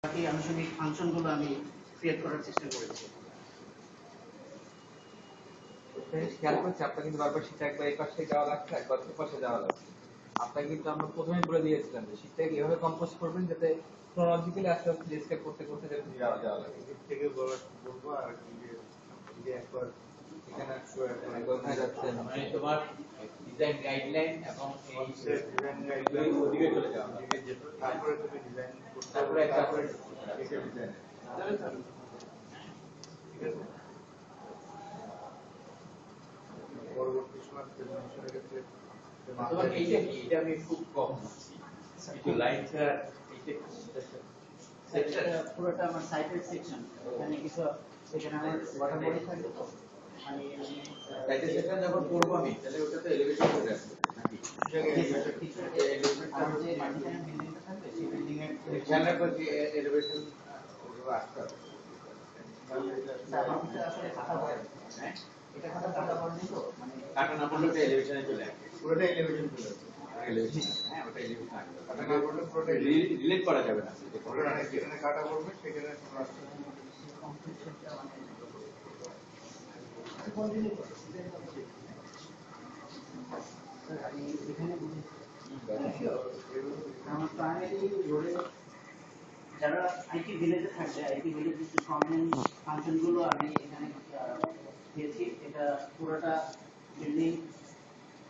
বাকি আনুষঙ্গিক ফাংশনগুলো আমি ক্রিয়েট করার চেষ্টা করেছি। খেয়াল করছি আপনার কিন্তু বারবার শীত একবার এই পাশে যাওয়া লাগছে, একবার ওই পাশে যাওয়া লাগছে। আপনাকে কিন্তু আমরা প্রথমেই বলে দিয়েছিলাম যে শীতটাকে এভাবে কম্পোজ করবেন যাতে ক্রোনোলজিক্যালি আস্তে আস্তে ডিসক্রাইব করতে করতে যাতে যাওয়া লাগে। এর থেকে বলবো আর কি যে একবার এখানে কোথায় যাচ্ছেন মানে তোমার ডিজাইন গাইডলাইন এবং এই ডিজাইন গাইডলাইন ওদিকে চলে যাওয়া ওদিকে যেত, তারপরে তুমি ডিজাইন করতে তারপরে একটা তারপরে এটা ডিজাইন ঠিক আছে। পরবর্তী সময় প্রেজেন্টেশনের ক্ষেত্রে তোমার এইটা কি এটা আমি খুব কম একটু লাইন ছাড়া এইটা পুরোটা আমার সাইটের সেকশন, এখানে কিছু এখানে আমার ওয়াটার বডি থাকবে, তো মানে সাইডে সেকশন যখন করব আমি তাহলে ওটা তো এলিভেশন করে আসবে নাকি আমার যে মাল্টিপ্ল্যান বিল্ডিংটা থাকবে সেই বিল্ডিং এর খেয়াল রাখবেন যে এলিভেশন ওগুলো আসতে হবে। আসলে খাতা পড়ে, হ্যাঁ এটা খাতা পড়েনি তো, মানে কাটা না পড়লে এলিভেশনে চলে আসবে। পুরোটা এলিভেশন চলে আসবে। এলিভেশন হ্যাঁ ওটা এলিভেশন আসবে। কাটা না করলে পুরোটা রিলেট করা যাবে না। যেখানে কাটা করবে সেখানে কমপ্লিটটা মানে আমি এখানে আমার প্রাইমারি রোডে যারা আইটি ভিলেজে থাকবে, আইটি ভিলেজের যে কমন ফাংশনগুলো আমি এখানে দিয়েছি। এটা পুরোটা বিল্ডিং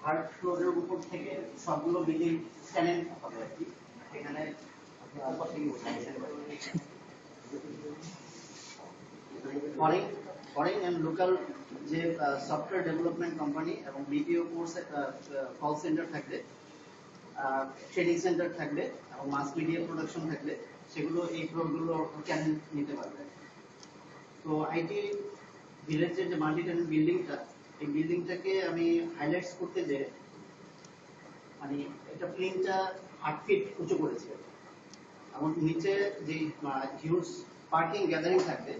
থার্ড ফ্লোরের উপর থেকে সবগুলো বিল্ডিং স্ক্যানিং হবে আর কি। এখানে ফরেন এন্ড লোকাল যে সফটওয়্যার ডেভেলপমেন্ট কোম্পানি এবং বিপিও কোর্স কল সেন্টার থাকবে, ট্রেনিং সেন্টার থাকবে এবং মাস মিডিয়া প্রোডাকশন থাকবে, সেগুলো এই ফ্লোরগুলো চ্যানেল নিতে পারবে। তো আইটি ভিলেজের যে মাল্টি টেনেন্ট বিল্ডিংটা, এই বিল্ডিংটাকে আমি হাইলাইটস করতে যে মানে এটা প্লেনটা 8 ফিট উঁচু করেছে এবং নিচে যে হিউজ পার্কিং গ্যাদারিং থাকবে,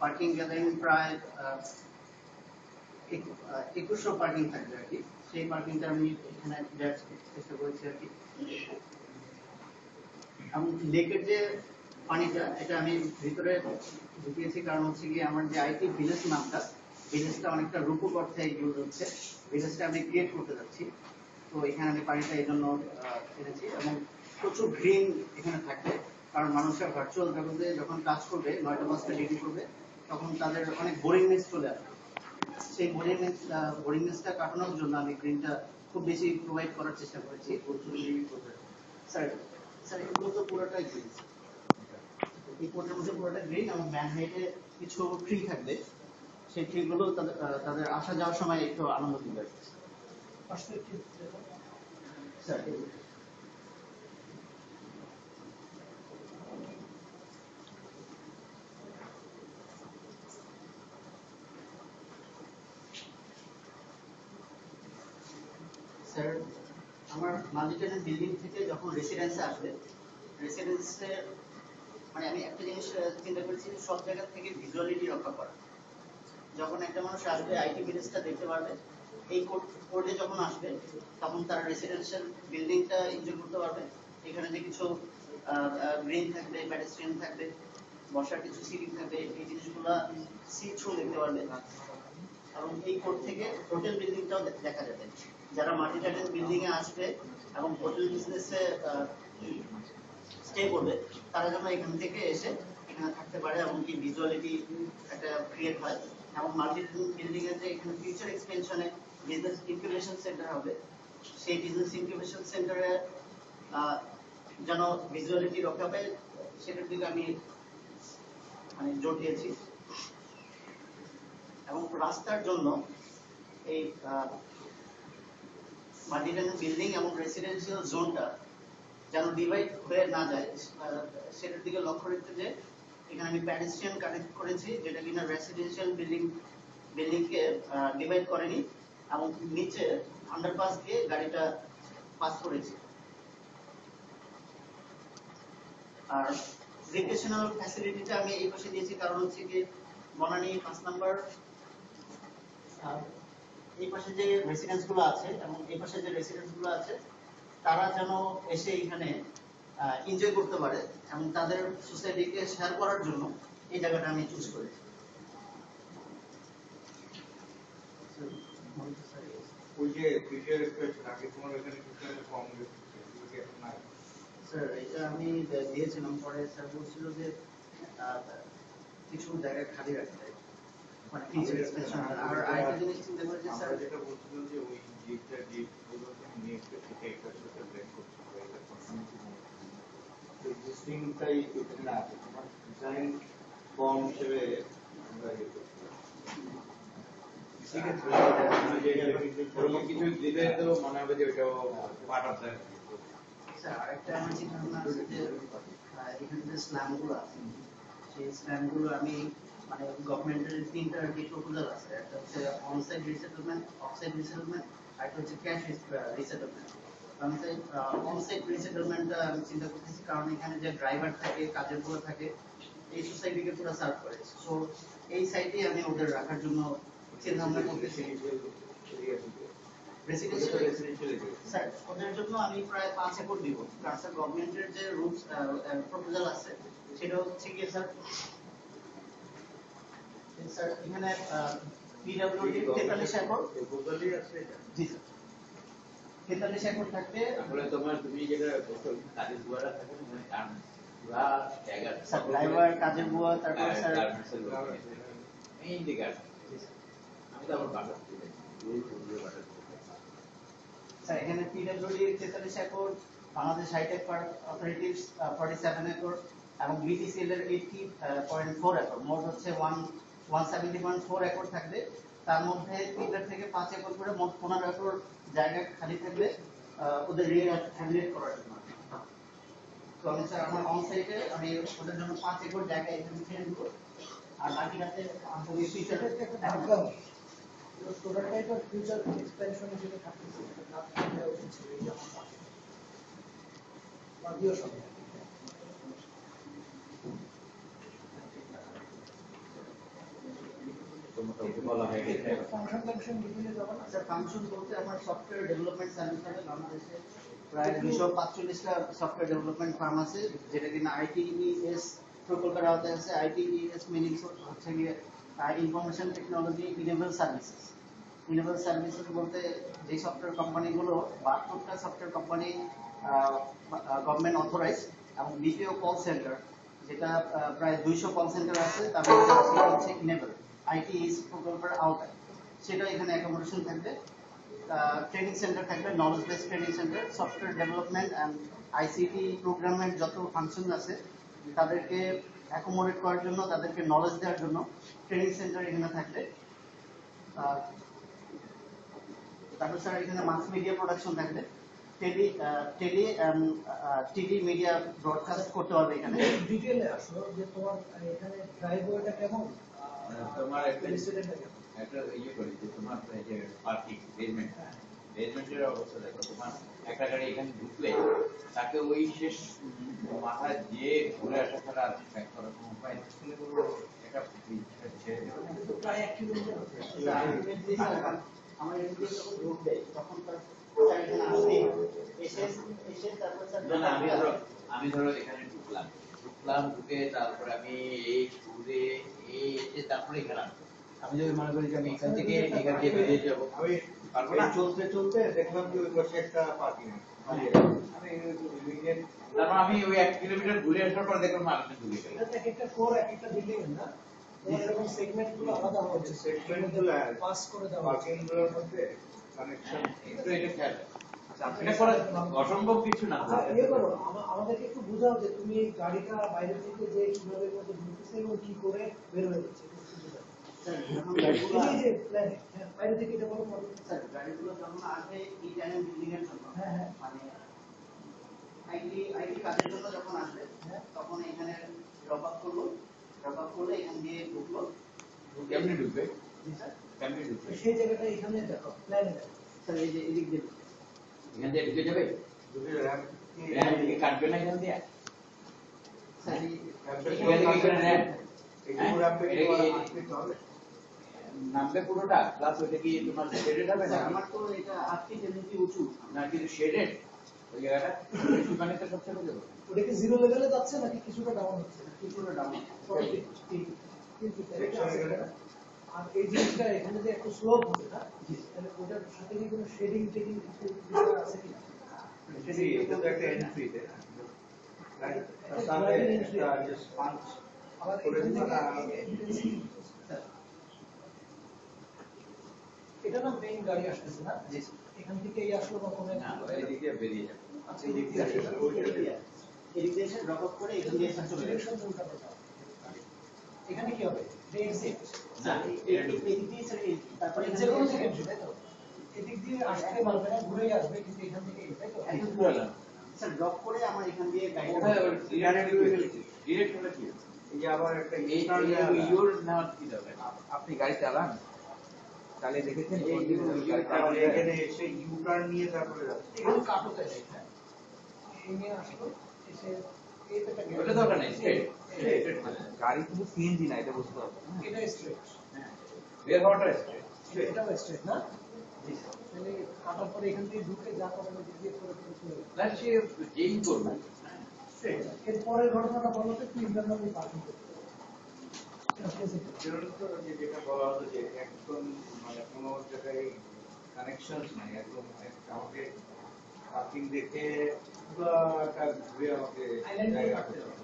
পার্কিং গ্যাদারিং প্রায় 2100 পার্কিং থাকবে আর কি। সেই পার্কিংটা আমি এখানে দেওয়ার চেষ্টা করেছি আর কি। এবং লেকের যে পানিটা, এটা আমি ভিতরে ঢুকিয়েছি কারণ হচ্ছে কি আমার যে আইটি ভিলেজ নামটা, ভিলেজটা অনেকটা রূপক অর্থে ইউজ হচ্ছে, ভিলেজটা আমি ক্রিয়েট করতে যাচ্ছি। তো এখানে আমি পানিটা এই জন্য এনেছি এবং প্রচুর গ্রিন এখানে থাকবে, কারণ মানুষরা ভার্চুয়াল জগতে যখন কাজ করবে 9টা 5টা ডিগ্রি করবে, তখন তাদের অনেক বোরিংনেস চলে আসবে। সেই বোরিংনেসটা কাটানোর জন্য আমি গ্রিনটা খুব বেশি প্রোভাইড করার চেষ্টা করেছি। স্যার স্যার এগুলো তো পুরোটাই গ্রিন, এই কোটের মধ্যে পুরোটা গ্রিন এবং ম্যান হাইটে কিছু ট্রি থাকবে, সেই ট্রিগুলো তাদের আসা যাওয়ার সময় একটু আনন্দ দিবে। স্যার স্যার আমার মাল্টিটেনেন্ট বিল্ডিং থেকে যখন রেসিডেন্সে আসবে, রেসিডেন্সে মানে আমি একটা জিনিস চিন্তা করেছি, সব জায়গা থেকে ভিজুয়ালিটি রক্ষা করা। যখন একটা মানুষ আসবে আইটি ভিলেজটা দেখতে পারবে, এই কোর্টে যখন আসবে তখন তারা রেসিডেন্সিয়াল বিল্ডিংটা এনজয় করতে পারবে। এখানে যে কিছু গ্রিন থাকবে, প্যাডেস্ট্রিয়ান থাকবে, বসার কিছু সিটিং থাকবে, এই জিনিসগুলো সি থ্রু দেখতে পারবে। এবং এই কোর্ট থেকে হোটেল বিল্ডিংটাও দেখা যাবে। যারা মাল্টিটেনেন্ট বিল্ডিং এ আসবে এবং হোটেল বিজনেসে স্টে করবে, তারা যেন এখান থেকে এসে এখানে থাকতে পারে এবং কি ভিজুয়ালিটি একটা ক্রিয়েট হয়। এবং মাল্টিটেনেন্ট বিল্ডিং এর যে এখানে ফিউচার এক্সপেনশনে বিজনেস ইনকিউবেশন সেন্টার হবে, সেই বিজনেস ইনকিউবেশন সেন্টারে যেন ভিজুয়ালিটি রক্ষা পায়, সেটার দিকে আমি মানে জোর দিয়েছি। এবং রাস্তার জন্য এই মাল্টিটেনেন্ট বিল্ডিং এবং রেসিডেন্সিয়াল জোনটা যেন ডিভাইড হয়ে না যায়, সেটার দিকে লক্ষ্য রাখতে যে এখানে আমি প্যাডেস্ট্রিয়ান কানেক্ট করেছি, যেটা কিনা রেসিডেন্সিয়াল বিল্ডিংকে ডিভাইড করেনি এবং নিচে আন্ডারপাস দিয়ে গাড়িটা পাস করেছি। আর রিক্রিয়েশনাল ফ্যাসিলিটিটা আমি এই পাশে দিয়েছি কারণ হচ্ছে কি বনানী 5 নাম্বার এই পাশে যে রেসিডেন্স গুলো আছে এবং এই পাশে যে রেসিডেন্স গুলো আছে, তারা যেন এসে এখানে এনজয় করতে পারে এবং তাদের সোসাইটিকে শেয়ার করার জন্য এই জায়গাটা আমি চুজ করেছি। ওই যে ফিচার এক্সপ্রেশন আগে তোমার এখানে কিছু একটা ফর্ম দিয়েছে এখন নাই। স্যার এটা আমি দিয়েছিলাম, পরে স্যার বলছিল যে কিছু জায়গায় খালি রাখতে, মানে ফিচার এক্সপ্রেশন। আর আরেকটা জিনিস চিন্তা করেছি স্যার, আমরা যেটা বলছিলাম যে ওই জিপটা জিপগুলোকে নিয়ে একটু থেকে একটার সাথে ব্লেন্ড করতে হবে, এটা কনফার্মেশন এক্সিস্টিংটাই এখানে না আছে, তোমার ডিজাইন ফর্ম হিসেবে আমরা ইয়ে করছি। ঠিক আছে, ওরকম কিছু দিলে তো মনে হবে যে ওইটাও পার্ট অফ দ্য। স্যার আরেকটা আমার চিন্তা ভাবনা আছে যে এখানে যে স্ল্যামগুলো আছে, সেই স্ল্যামগুলো আমি মানে গভর্নমেন্টের তিনটা আর কি প্রপোজাল আছে, একটা হচ্ছে অনসাইট রিসেটেলমেন্ট, অফসাইট রিসেটেলমেন্ট, আর একটা হচ্ছে ক্যাশ রিসেটেলমেন্ট। আমি চাই অনসাইট রিসেটেলমেন্টটা আমি চিন্তা করতেছি, কারণ এখানে যে ড্রাইভার থাকে, কাজের বুয়া থাকে, এই সোসাইটিকে পুরো সার্ভ করে। সো এই সাইটে আমি ওদের রাখার জন্য চিন্তা ভাবনা করতেছি। স্যার ওদের জন্য আমি প্রায় 5 একর দিব, কারণ স্যার গভর্নমেন্টের যে রুলস প্রপোজাল আছে সেটা হচ্ছে কি স্যার, স্যার এখানে পিডব্লিউডি 43 একর প্রপোজালই আছে এটা। জি স্যার 43 একর থাকতে তাহলে তোমার তুমি যেটা বলছো কাজের বুয়ারা থাকে মানে কারণ পুরা জায়গা স্যার ড্রাইভার, কাজের বুয়া, তারপর স্যার এই দিকে আছে। আমি তো আমার বাসা থেকে বাসা স্যার এখানে PWD 43 acre, Bangladesh high tech park অথরিটির 47 একর এবং বিটিসিএল এর 80.4 একর, মোট হচ্ছে 170.4 একর থাকবে। তার মধ্যে 3 থেকে 5 একর করে মোট 15 একর জায়গা খালি থাকবে ওদের রিহ্যাবিলিটেট করার জন্য। তো আমি স্যার আমার অন সাইটে আমি ওদের জন্য 5 একর জায়গা এখানে ছেড়ে দেবো, আর বাকিটাতে আমি ফিচারে total type of future expansion হিসেবে থাকতেছে লাভ দেওয়া উচিত ছিল এই যেমন বাদিও সব বলা হয়ে গেছে। ফাংশন বিভিন্ন যখন স্যার ফাংশন বলতে আমার সফটওয়্যার ডেভেলপমেন্ট সার্ভিস হবে বাংলাদেশে প্রায় 245টা সফটওয়্যার ডেভেলপমেন্ট ফার্ম আছে, যেটা কিনা আইটিইএস প্রকল্পের আওতায় আছে। আইটিইএস মিনিং হচ্ছে গিয়ে information technology enable services. Enable services বলতে যে সফটওয়্যার কোম্পানিগুলো 72টা সফটওয়্যার কোম্পানি গভর্নমেন্ট অথরাইজ এবং বিপিও কল সেন্টার, যেটা প্রায় 200 কল সেন্টার আছে, তার মধ্যে হচ্ছে ইনেবল আইটিইএস প্রকল্পের আওতায়, সেটা এখানে অ্যাকোমোডেশন থাকবে। ট্রেনিং সেন্টার থাকবে, knowledge base training centre, software development and ICT প্রোগ্রামের যত ফাংশন আছে তাদেরকে অ্যাকোমোডেট করার জন্য, তাদেরকে নলেজ দেওয়ার জন্য ট্রেনিং সেন্টার এখানে থাকবে। তারপর স্যার এখানে মাস মিডিয়া প্রোডাকশন থাকবে, টিভি মিডিয়া ব্রডকাস্ট করতে হবে এখানে। ডিটেইলে আসো যে তোমার এখানে ড্রাইভারটা কেমন, তোমার একটা রেসিডেন্টটা কেমন। একটা ইয়ে করি যে তোমার এই যে পার্কিং বেজমেন্টের অবস্থা দেখো, তোমার একটা গাড়ি এখানে ঢুকলে তাকে ওই শেষ মাথায় দিয়ে ঘুরে আসা ছাড়া আর ব্যাক করার কোনো উপায় নেই। এটা ছেড়ে দেবো না। কিন্তু প্রায় 1 কিলোমিটার হবে। আলটিমেটলি স্যার আমার এদিকে যখন ঢুকবে তখন তার এখানে আসবে, এসে তারপর স্যার না আমি ধরো এখানে ঢুকলাম ঢুকে তারপরে আমি এই ঘুরে এই এসে তারপরে এখানে আসবো। আমি যদি মনে করি যে আমি এখান থেকে এখান দিয়ে বেরিয়ে যাবো, আমি পারবো না। চলতে চলতে দেখলাম যে ওই পাশে একটা পার্কিং আছে, আমি তারপর আমি ওই 1 কিলোমিটার ঘুরে আসার পর দেখলাম আরেকটা ঢুকে গেল। এটা একটা ফ্লোর একটা বিল্ডিং না, এরকম সেগমেন্টগুলো আলাদা হওয়া উচিত। সেগমেন্টগুলো পাস করে দেওয়া উচিত। পার্কিংগুলোর মধ্যে কানেকশন একটু এটা খেয়াল রাখো। এটা করা অসম্ভব কিছু না। আচ্ছা ইয়ে করো, আমাদেরকে একটু বোঝাও যে তুমি এই গাড়িটা বাইরে থেকে যে কিভাবে এর মধ্যে ঢুকতেছে এবং কি করে বের হয়ে যাচ্ছে। স্যার যখন গাড়িগুলো এই যে প্ল্যানে বাইরে থেকে এটা বলো পরে। স্যার গাড়িগুলো যখন আসবে এই টাইম বিল্ডিং এর জন্য, হ্যাঁ হ্যাঁ মানে আইটি কাজের জন্য যখন আসবে তখন এখানে ড্রপ আপ করলে এখান দিয়ে ঢুকলো। কেমনে ঢুকবে? জি স্যার, কেমনে ঢুকবে? সেই জায়গাটা এখানে দেখো প্ল্যানে দেখো। স্যার এই যে এদিক দিয়ে ঢুকবে। এখান দিয়ে ঢুকে যাবে? যদি র্যাম্প এখান থেকে কাটবে না এখান দিয়ে? স্যার নামবে পুরোটা প্লাস ওইটা কি তোমার শেডেড হবে না? আমার তো এটা 8 ফিট এমনি উঁচু। না কিন্তু শেডেড ওই জায়গাটা বেশি পানিতে সব ছেড়ে দেবো। ওটা কি জিরো লেভেলে যাচ্ছে নাকি কিছুটা ডাউন হচ্ছে? কিছুটা ডাউন আর এই জিনিসটা এখানে যে একটু স্লোপ হবে না, তাহলে ওটার সাথে কি কোনো শেডিং টেডিং কিছু আছে কি? এটা তো একটা এন্ট্রি তাই না? তার সাথে একটা জাস্ট পাঁচ আবার করে এখান দিবা থেকে না এটা না মেইন গাড়ি আসতেছে না, এখান থেকে এই আসলো বা কোনো না, এদিক দিয়ে বেরিয়ে যাবে। আচ্ছা এই দিক দিয়ে আসে। ইরিগেশন ড্রপ আপ করে এখান দিয়ে এসে চলে যাবে। Direction উল্টা পাল্টা। এখানে কি হবে? এক্সিট না, এদিক দিয়ে স্যার তারপরে যে কোনো থেকে entry, তাই তো? এদিক দিয়ে আসতে পারবে না, ঘুরেই আসবে, কিন্তু এখান থেকে তাই তো? একটু ঘুরে যান। স্যার ড্রপ করে আমার এখান দিয়ে গাড়িটা ওখানে ডিরেক্ট হলে কি হবে? এই যে আবার একটা এই ইউর নেওয়ার কি দরকার? আপনি গাড়ি চালান, চালিয়ে দেখেছেন এই কোন দিকে গাড়ি তারপরে চালানো যায়? এখানে এসে ইউ টার্ন নিয়ে তারপরে যাচ্ছে এখানে কাটো তাই হ্যাঁ, এই নিয়ে আসলো, এসে এই তো একটা ওটা দরকার নেই, straight, straight, straight। গাড়ি কিন্তু সিএনজি না, এটা বুঝতে হবে। এটা স্ট্রেট, হ্যাঁ, বের হওয়াটা straight। এটাও স্ট্রেট না? তাহলে কাটার পরে এখান থেকে ঢুকে যা করার দিক দিয়ে করে করে চলে যাবে। না, সে যেই করবে, হ্যাঁ, straight। এর পরের ঘটনাটা বলো তো, একটু ইন্টারনালি পার্কিং করতে হবে। সেটা তো যে যেটা বলা হলো যে একদম মানে কোনো জায়গায় কানেকশন নাই, একদম আমাকে পার্কিং দেখে পুরোটা ঘুরে আমাকে জায়গা রাখতে হবে।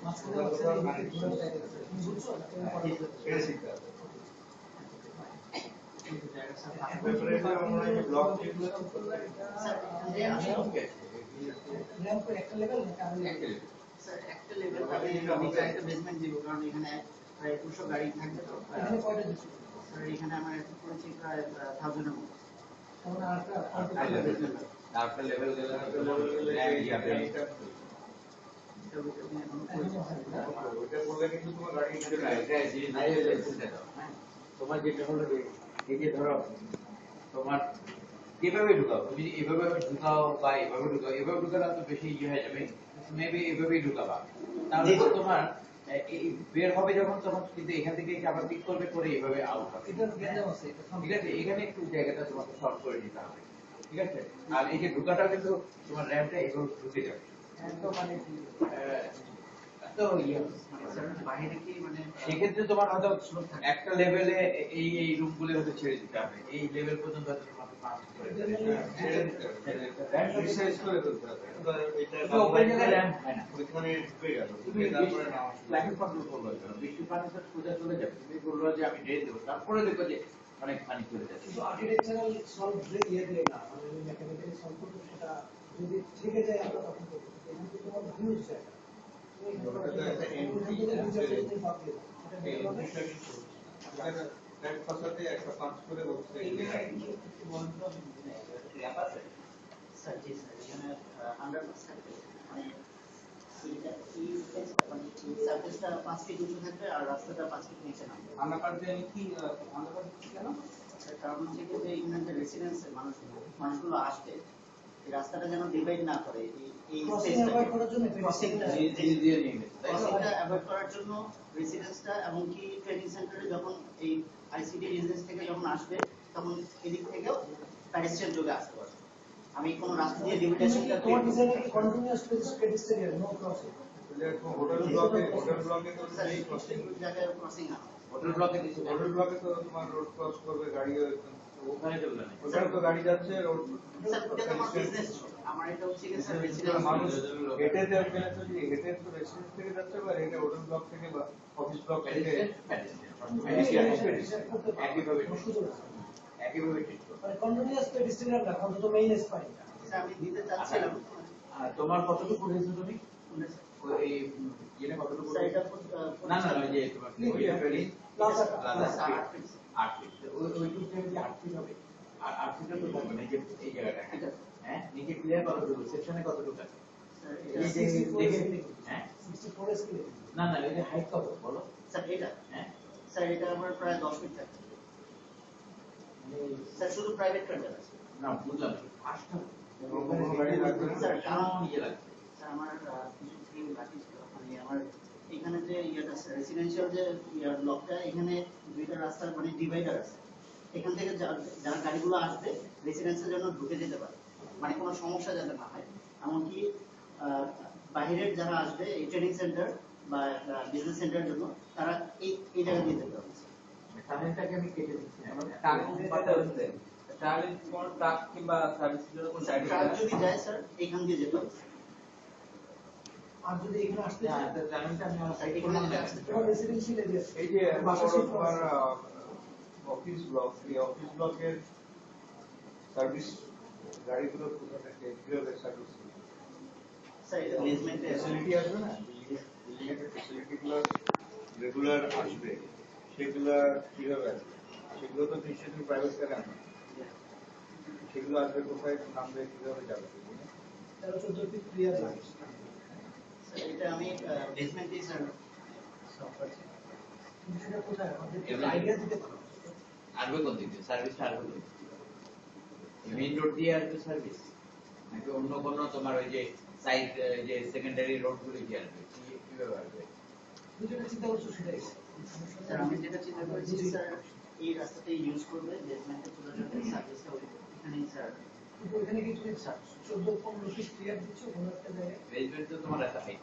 মাঝখানে মাঝখানে এই ঘোরার জায়গা আছে। তুমি বুঝছো না? তুমি পরে বুঝতে পারবে। এটা শিখতে হবে। কিন্তু জায়গা স্যার তারপরে আমরা এই ব্লক যেগুলো স্যার এখান দিয়ে আসলো র্যাম্প একটা লেভেল নাকি আরো level? স্যার একটা লেভেল আমি নিচে একটা বেসমেন্ট দিব, কারণ এখানে প্রায় 200 গাড়ি থাকবে তো। এখানে কয়টা দিচ্ছি? স্যার এখানে আমার একটা করেছি প্রায় 1000 এর মতো। তার মানে আরেকটা High level। তারপরে level গেলে হয়তো lamp যাবে। এটা আমি এখন এখনো হয় না? ওইটা করলে কিন্তু তোমার গাড়ি কিন্তু না, এটা যে high level সেটা দাও, হ্যাঁ। তোমার যেটা হলো যে, এই যে ধরো তোমার যেভাবে ঢুকাও, তুমি যদি এভাবে ঢুকাও বা এভাবে ঢুকালে তো বেশি ইয়ে হয়ে যাবে। মেবি এভাবেই ঢুকাবা, তাহলে তো তোমার এই বের হবে যখন, তখন কিন্তু এখান থেকে আবার পিক করবে, করে এইভাবে আউট হবে। এটার গ্যাঞ্জাম আছে, এটা ঠিক আছে, এখানে একটু জায়গাটা তোমাকে শর্ট করে দিতে হবে, ঠিক আছে। আর এই যে ঢুকাটাও কিন্তু তোমার র্যাম্পটা এভাবে ঢুকে যাবে। একদম মানে কি? তো ইয়ে মানে স্যার বাইরে কি মানে সেক্ষেত্রে তোমার হয়তো একটা লেভেলে এই রুমগুলো হয়তো ছেড়ে দিতে হবে, এই লেভেল পর্যন্ত হয়তো তোমাকে পাস করে দিতে হবে। র্যাম্প রিসাইজ করে ফেলতে হবে। এটা তো ওই জায়গায় র্যাম্প হয় না। ওইখানে ঢুকে গেল, তুমি ঢুকে তারপরে নাও। ক্লাইমেট কন্ট্রোল করবে কেন? বৃষ্টির পানি তো সোজা চলে যাবে। তুমি বললো যে আমি ড্রেন দেবো, তারপরে দেখো যে অনেক পানি চলে যাচ্ছে। শুধু আর্কিটেকচারাল সলভ ইয়ে দিয়ে না, মানে মেকানিক্যালি সলভ করতে, সেটা যদি থেকে যায় আমরা তখন করবো। এখান থেকে তোমার হিউজ জায়গা, তুমি এখানে ওটা তো একটা ওখান থেকে দুই চারটে জিনিস বাদ দিয়ে দাও। সেটা এই বের হবে। জিনিসটা কিন্তু এখানে ট্যাগ পাসাতে একটা পাঁচ করে বলছে ল্যাব আছে স্যার। জি স্যার, এখানে আন্ডারপাস থাকবে, মানে এইটা এই স্পেস মানে এই সারফেসটা 5 ফিট উঁচু থাকবে আর রাস্তাটা 5 ফিট নিচে নামবে। আন্ডারপাসে কি আন্ডারপাস কেন? স্যার কারণ হচ্ছে কি যে এখানে যে রেসিডেন্সের মানুষগুলো আসবে, এই রাস্তাটা যেন ডিভাইড না করে, এই Crossing avoid করার জন্য ক্রসিংটা দিয়ে নিয়ে গেছে, তাই তো? ক্রসিংটা অ্যাভয়েড করার জন্য রেসিডেন্সটা, এমনকি ট্রেনিং সেন্টারে যখন এই আইসিডি রেসিডেন্স থেকে যখন আসবে, তখন এদিক থেকেও প্যারিস্ট্রিয়ান যোগে আসতে পারবে। আমি কোনো রাস্তা দিয়ে লিমিটেশনটা তোমার ডিজাইনে কি continuous pedestrian, no crossing? Hotel ব্লকে তো স্যার এই এই crossing, জায়গায় ক্রসিং আনা হোটেল ব্লকে কিছু হোটেল ব্লকে তো তোমার রোড ক্রস করবে গাড়ি, ওখানে চলবে না। ওখানে তো গাড়ি যাচ্ছে রোড স্যার ওটা তো আমার বিজনেস, আমার এটা হচ্ছে কি স্যার মানুষ রেসিডেন্স। হেঁটে যাবে তো, যে হেঁটে তো রেসিডেন্স থেকে যাচ্ছে বা হেঁটে হোটেল ব্লক থেকে বা অফিস ব্লক থেকে একইভাবে সুযোগ আছে। একইভাবে ঠিক করবে। মানে কন্টিনিউয়াস পেডিস্ট্রিয়ান রাখা, অন্তত মেইন স্পাইন। স্যার আমি দিতে চাচ্ছিলাম। আর তোমার কতটুকু উঠেছো তুমি? ওই ইয়েটা কতটুকু? স্যার এটা না না, ওই যে তোমার প্লাস প্লাস 8 ফিট। ওইটুকু যদি 8 ফিট হবে, আর 8 ফিটের তো কম, এই যে এই জায়গাটা, হ্যাঁ, নিচে ক্লিয়ার কতটুকু, সেকশনে কতটুকু আছে? স্যার এই যে দেখে, হ্যাঁ, 64 স্কেলে। না না, এই যে হাইট কত বলো? স্যার এটা হ্যাঁ, স্যার এটা আমার প্রায় 10 ফিট থাকে স্যার, শুধু প্রাইভেট কার আছে। না বুঝলাম, ফার্স্টটা কোনো গাড়ি লাগবে না। স্যার কেন ইয়ে লাগছে? স্যার আমার কিছু থিম বাকি ছিল, মানে আমার এখানে যে ইয়েটা রেসিডেন্সিয়াল যে ব্লকটা, এখানে দুইটা রাস্তার মানে ডিভাইডার আছে, এখান থেকে যার গাড়িগুলো আসবে রেসিডেন্সের জন্য ঢুকে যেতে পারে। মানে কোনো সমস্যা যাতে না হয়, এমনকি বাইরের যারা আসবে এই ট্রেনিং সেন্টার বা বিজনেস সেন্টারের জন্য তারা এই জায়গা দিয়ে যেতে হবে। টানেলটাকে আমি কেটে দিচ্ছি আমার টানেল যেটা হচ্ছে টানেল কোন ট্রাক কিংবা সার্ভিসের জন্য কোন ট্রাক ডাইরেক্ট যদি যায় স্যার এখান দিয়ে যেতে হবে। আর যদি এখানে আসতে চায় হ্যাঁ টানেলটা আমি আমার সাইড এখানে যদি আসতে চায়, তোমার রেসিডেন্সিয়াল এরিয়া এই যে বাসা বড় শিফট তোমার অফিস ব্লক, এই অফিস ব্লকের সার্ভিস গাড়িগুলো কোথা থেকে কিভাবে সার্ভিস স্যার এটা বেসমেন্টে ফ্যাসিলিটি আসবে না, বিল্ডিং এর ফ্যাসিলিটি গুলো রেগুলার আসবে, সেগুলো কিভাবে আসবে? সেগুলো তো নিশ্চয়ই তুমি প্রাইভেট কারে আনবে, সেগুলো আসবে কোথায়, নামবে, কিভাবে যাবে? 13-14 ফিট ক্লিয়ার লাগে স্যার এটা আমি বেসমেন্টে স্যার সব করছি। কিন্তু সেটা কোথায় আমাদের এমনি- আইডিয়া দিতে পারো আসবে কোন দিক দিয়ে? সার্ভিসটা আসবে কোন দিক দিয়ে? মেইন রোড দিয়ে আসবে সার্ভিস, নাকি অন্য কোনো তোমার ওই যে সাইড যে সেকেন্ডারি রোড গুলো দিয়ে আসবে? কিভাবে আসবে? তুমি যেটা চিন্তা করছো সেটাই স্যার আমি যেটা চিন্তা করেছি স্যার এই রাস্তাটা ইউজ করবে, বেসমেন্টে চলে যাবে, সার্ভিসটা এখানেই স্যার। কিন্তু ওইখানে কি তুমি 14-15 ফিট ক্লিয়ার দিচ্ছ কোনো একটা জায়গায় বেসমেন্ট তো তোমার এত হাইট।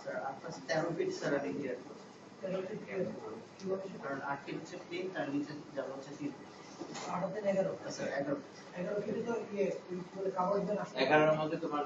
স্যার আপনার 13 ফিট স্যার আমি ক্লিয়ার করছি, 13 ফিট ক্লিয়ার কিভাবে সেটা কারণ 8 ফিট হচ্ছে প্লেন, তার নিচে যাবে হচ্ছে 3 ফিট। 8 11 স্যার 11 11 ফিটে তো ইয়ে ওই কি বলে কাভার্ড দেন আসতে 11-র মধ্যে তোমার